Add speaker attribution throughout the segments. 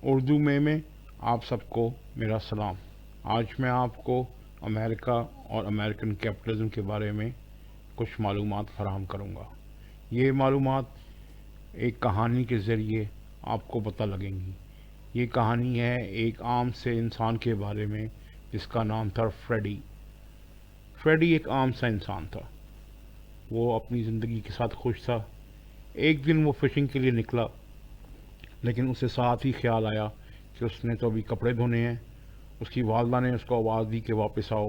Speaker 1: اردو میں آپ سب کو میرا سلام۔ آج میں آپ کو امریکہ اور امریکن کیپٹلزم کے بارے میں کچھ معلومات فراہم کروں گا۔ یہ معلومات ایک کہانی کے ذریعے آپ کو پتہ لگیں گی۔ یہ کہانی ہے ایک عام سے انسان کے بارے میں جس کا نام تھا فریڈی۔ فریڈی ایک عام سا انسان تھا، وہ اپنی زندگی کے ساتھ خوش تھا۔ ایک دن وہ فشنگ کے لیے نکلا، لیکن اسے ساتھ ہی خیال آیا کہ اس نے تو ابھی کپڑے دھونے ہیں۔ اس کی والدہ نے اس کو آواز دی کہ واپس آؤ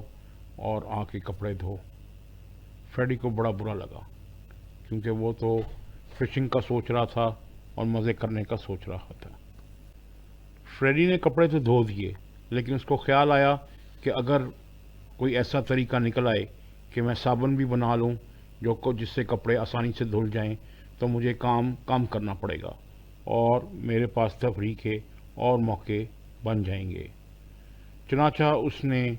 Speaker 1: اور آ کے کپڑے دھو۔ فریڈی کو بڑا برا لگا کیونکہ وہ تو فشنگ کا سوچ رہا تھا اور مزے کرنے کا سوچ رہا تھا۔ فریڈی نے کپڑے تو دھو دیے، لیکن اس کو خیال آیا کہ اگر کوئی ایسا طریقہ نکل آئے کہ میں صابن بھی بنا لوں جس سے کپڑے آسانی سے دھل جائیں تو مجھے کام کم کرنا پڑے گا اور میرے پاس تفریح کے اور موقع بن جائیں گے۔ چنانچہ اس نے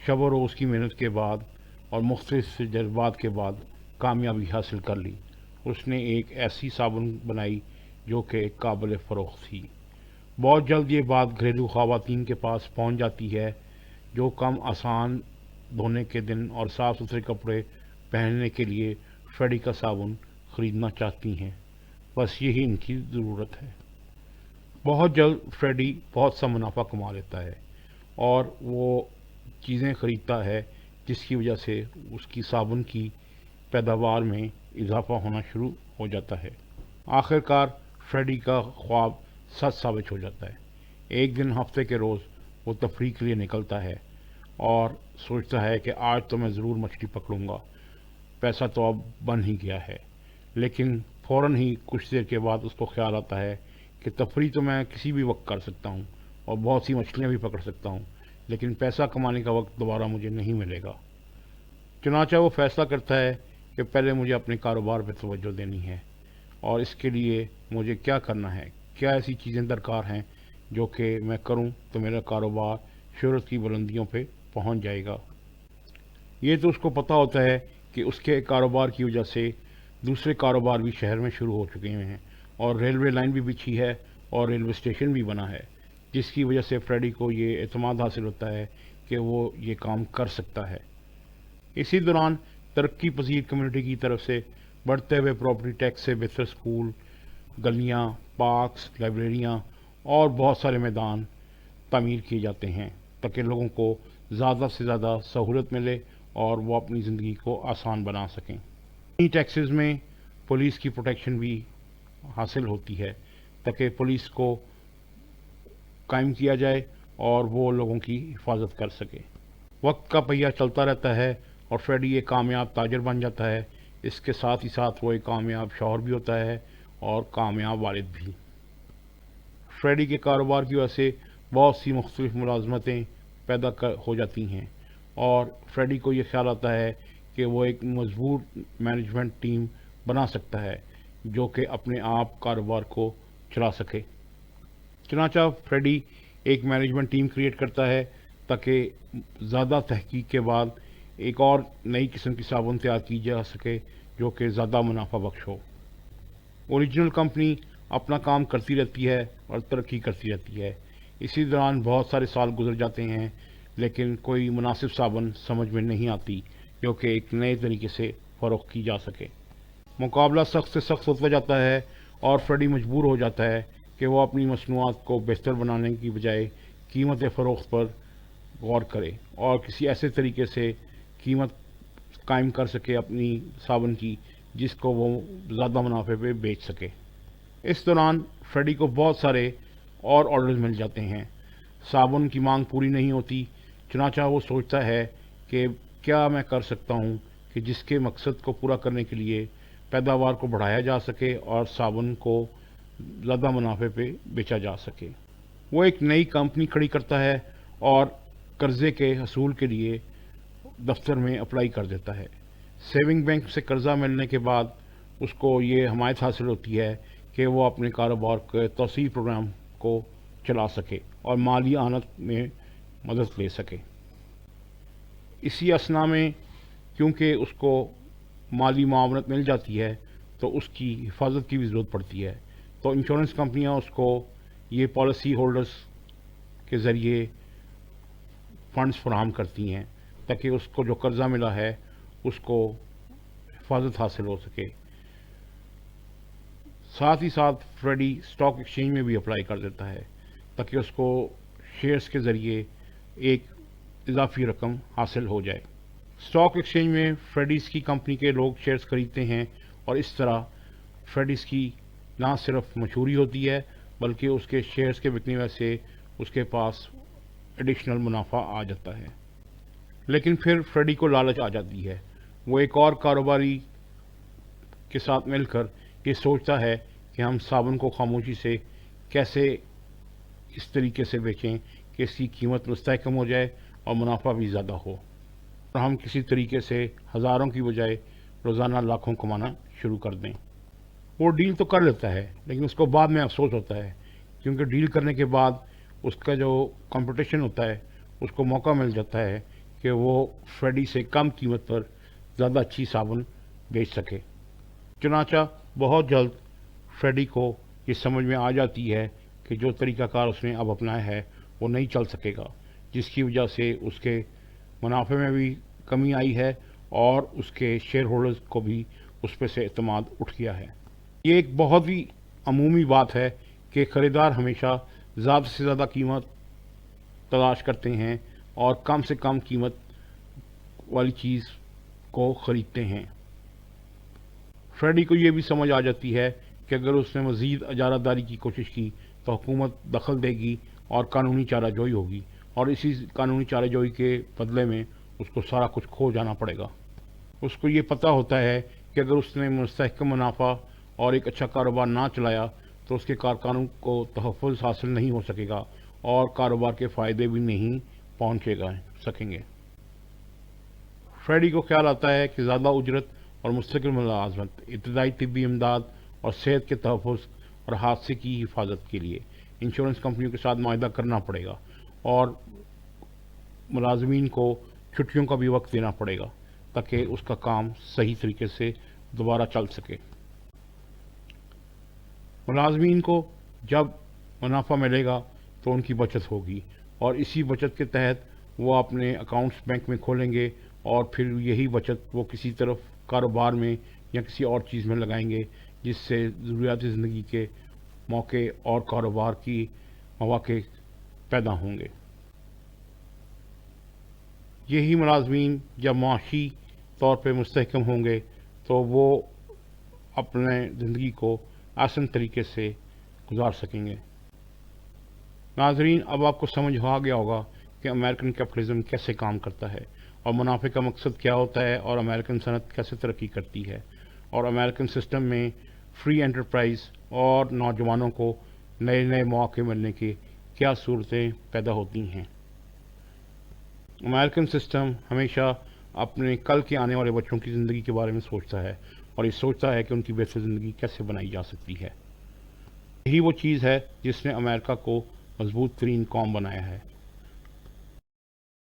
Speaker 1: شب و روز کی محنت کے بعد اور مختلف جذبات کے بعد کامیابی حاصل کر لی۔ اس نے ایک ایسی صابن بنائی جو کہ قابل فروخت تھی۔ بہت جلد یہ بات گھریلو خواتین کے پاس پہنچ جاتی ہے جو کم آسان دھونے کے دن اور صاف ستھرے کپڑے پہننے کے لیے فریڈی کا صابن خریدنا چاہتی ہیں۔ بس یہی ان کی ضرورت ہے۔ بہت جلد فریڈی بہت سا منافع کما لیتا ہے اور وہ چیزیں خریدتا ہے جس کی وجہ سے اس کی صابن کی پیداوار میں اضافہ ہونا شروع ہو جاتا ہے۔ آخر کار فریڈی کا خواب سچ ثابت ہو جاتا ہے۔ ایک دن ہفتے کے روز وہ تفریح کے لیے نکلتا ہے اور سوچتا ہے کہ آج تو میں ضرور مچھلی پکڑوں گا، پیسہ تو اب بن ہی گیا ہے۔ لیکن فوراً ہی کچھ دیر کے بعد اس کو خیال آتا ہے کہ تفریح تو میں کسی بھی وقت کر سکتا ہوں اور بہت سی مچھلیاں بھی پکڑ سکتا ہوں، لیکن پیسہ کمانے کا وقت دوبارہ مجھے نہیں ملے گا۔ چنانچہ وہ فیصلہ کرتا ہے کہ پہلے مجھے اپنے کاروبار پہ توجہ دینی ہے اور اس کے لیے مجھے کیا کرنا ہے، کیا ایسی چیزیں درکار ہیں جو کہ میں کروں تو میرا کاروبار شہرت کی بلندیوں پہ پہنچ جائے گا۔ یہ تو اس کو پتہ ہوتا ہے کہ اس کے کاروبار کی وجہ سے دوسرے کاروبار بھی شہر میں شروع ہو چکے ہیں اور ریلوے لائن بھی بچھی ہے اور ریلوے اسٹیشن بھی بنا ہے، جس کی وجہ سے فریڈی کو یہ اعتماد حاصل ہوتا ہے کہ وہ یہ کام کر سکتا ہے۔ اسی دوران ترقی پذیر کمیونٹی کی طرف سے بڑھتے ہوئے پراپرٹی ٹیکس سے بہتر سکول، گلیاں، پارکس، لائبریریاں اور بہت سارے میدان تعمیر کیے جاتے ہیں تاکہ لوگوں کو زیادہ سے زیادہ سہولت ملے اور وہ اپنی زندگی کو آسان بنا سکیں۔ انہی ٹیکسز میں پولیس کی پروٹیکشن بھی حاصل ہوتی ہے تاکہ پولیس کو قائم کیا جائے اور وہ لوگوں کی حفاظت کر سکے۔ وقت کا پہیہ چلتا رہتا ہے اور فریڈی ایک کامیاب تاجر بن جاتا ہے۔ اس کے ساتھ ہی ساتھ وہ ایک کامیاب شوہر بھی ہوتا ہے اور کامیاب والد بھی۔ فریڈی کے کاروبار کی وجہ سے بہت سی مختلف ملازمتیں پیدا ہو جاتی ہیں اور فریڈی کو یہ خیال آتا ہے کہ وہ ایک مضبوط مینجمنٹ ٹیم بنا سکتا ہے جو کہ اپنے آپ کاروبار کو چلا سکے۔ چنانچہ فریڈی ایک مینجمنٹ ٹیم کریٹ کرتا ہے تاکہ زیادہ تحقیق کے بعد ایک اور نئی قسم کی صابن تیار کی جا سکے جو کہ زیادہ منافع بخش ہو۔ اوریجنل کمپنی اپنا کام کرتی رہتی ہے اور ترقی کرتی رہتی ہے۔ اسی دوران بہت سارے سال گزر جاتے ہیں لیکن کوئی مناسب صابن سمجھ میں نہیں آتی جو کہ ایک نئے طریقے سے فروخت کی جا سکے۔ مقابلہ سخت سے سخت ہوتا جاتا ہے اور فریڈی مجبور ہو جاتا ہے کہ وہ اپنی مصنوعات کو بہتر بنانے کی بجائے قیمت فروخت پر غور کرے اور کسی ایسے طریقے سے قیمت قائم کر سکے اپنی صابن کی جس کو وہ زیادہ منافع پہ بیچ سکے۔ اس دوران فریڈی کو بہت سارے اور آرڈرز مل جاتے ہیں۔ صابن کی مانگ پوری نہیں ہوتی، چنانچہ وہ سوچتا ہے کہ کیا میں کر سکتا ہوں کہ جس کے مقصد کو پورا کرنے کے لیے پیداوار کو بڑھایا جا سکے اور صابن کو زیادہ منافع پہ بیچا جا سکے۔ وہ ایک نئی کمپنی کھڑی کرتا ہے اور قرضے کے حصول کے لیے دفتر میں اپلائی کر دیتا ہے۔ سیونگ بینک سے قرضہ ملنے کے بعد اس کو یہ حمایت حاصل ہوتی ہے کہ وہ اپنے کاروبار کے توسیع پروگرام کو چلا سکے اور مالی اعانت میں مدد لے سکے۔ اسی اثنا میں کیونکہ اس کو مالی معاونت مل جاتی ہے تو اس کی حفاظت کی بھی ضرورت پڑتی ہے، تو انشورنس کمپنیاں اس کو یہ پالیسی ہولڈرز کے ذریعے فنڈز فراہم کرتی ہیں تاکہ اس کو جو قرضہ ملا ہے اس کو حفاظت حاصل ہو سکے۔ ساتھ ہی ساتھ فریڈی اسٹاک ایکسچینج میں بھی اپلائی کر دیتا ہے تاکہ اس کو شیئرز کے ذریعے ایک اضافی رقم حاصل ہو جائے۔ اسٹاک ایکسچینج میں فریڈیز کی کمپنی کے لوگ شیئرز خریدتے ہیں اور اس طرح فریڈیز کی نہ صرف مشہوری ہوتی ہے بلکہ اس کے شیئرز کے بکنے وجہ سے اس کے پاس ایڈیشنل منافع آ جاتا ہے۔ لیکن پھر فریڈی کو لالچ آ جاتی ہے، وہ ایک اور کاروباری کے ساتھ مل کر یہ سوچتا ہے کہ ہم صابن کو خاموشی سے کیسے اس طریقے سے بیچیں کہ اس کی قیمت مستحکم ہو جائے اور منافع بھی زیادہ ہو، اور ہم کسی طریقے سے ہزاروں کی بجائے روزانہ لاکھوں کمانا شروع کر دیں۔ وہ ڈیل تو کر لیتا ہے لیکن اس کو بعد میں افسوس ہوتا ہے، کیونکہ ڈیل کرنے کے بعد اس کا جو کمپٹیشن ہوتا ہے اس کو موقع مل جاتا ہے کہ وہ فریڈی سے کم قیمت پر زیادہ اچھی صابن بیچ سکے۔ چنانچہ بہت جلد فریڈی کو یہ سمجھ میں آ جاتی ہے کہ جو طریقہ کار اس نے اب اپنایا ہے وہ نہیں چل سکے گا، جس کی وجہ سے اس کے منافع میں بھی کمی آئی ہے اور اس کے شیئر ہولڈرز کو بھی اس پہ سے اعتماد اٹھ گیا ہے۔ یہ ایک بہت ہی عمومی بات ہے کہ خریدار ہمیشہ زیادہ سے زیادہ قیمت تلاش کرتے ہیں اور کم سے کم قیمت والی چیز کو خریدتے ہیں۔ فریڈی کو یہ بھی سمجھ آ جاتی ہے کہ اگر اس نے مزید اجارہ داری کی کوشش کی تو حکومت دخل دے گی اور قانونی چارہ جوئی ہوگی، اور اسی قانونی چارہ جوئی کے بدلے میں اس کو سارا کچھ کھو جانا پڑے گا۔ اس کو یہ پتہ ہوتا ہے کہ اگر اس نے مستحکم منافع اور ایک اچھا کاروبار نہ چلایا تو اس کے کارکنوں کو تحفظ حاصل نہیں ہو سکے گا اور کاروبار کے فائدے بھی نہیں پہنچے سکیں گے۔ فریڈی کو خیال آتا ہے کہ زیادہ اجرت اور مستقل ملازمت، ابتدائی طبی امداد اور صحت کے تحفظ اور حادثے کی حفاظت کے لیے انشورنس کمپنیوں کے ساتھ معاہدہ کرنا پڑے گا اور ملازمین کو چھٹیوں کا بھی وقت دینا پڑے گا تاکہ اس کا کام صحیح طریقے سے دوبارہ چل سکے۔ ملازمین کو جب منافع ملے گا تو ان کی بچت ہوگی اور اسی بچت کے تحت وہ اپنے اکاؤنٹس بینک میں کھولیں گے اور پھر یہی بچت وہ کسی طرف کاروبار میں یا کسی اور چیز میں لگائیں گے جس سے ضروریات زندگی کے موقع اور کاروبار کی مواقع پیدا ہوں گے۔ یہی ملازمین جب معاشی طور پہ مستحکم ہوں گے تو وہ اپنے زندگی کو آسان طریقے سے گزار سکیں گے۔ ناظرین، اب آپ کو سمجھ آ گیا ہوگا کہ امریکن کیپٹلزم کیسے کام کرتا ہے اور منافع کا مقصد کیا ہوتا ہے اور امریکن صنعت کیسے ترقی کرتی ہے، اور امریکن سسٹم میں فری انٹرپرائز اور نوجوانوں کو نئے نئے مواقع ملنے کی کیا صورتیں پیدا ہوتی ہیں۔ امریکن سسٹم ہمیشہ اپنے کل کے آنے والے بچوں کی زندگی کے بارے میں سوچتا ہے اور یہ سوچتا ہے کہ ان کی بہتر زندگی کیسے بنائی جا سکتی ہے۔ یہی وہ چیز ہے جس نے امریکہ کو مضبوط ترین قوم بنایا ہے۔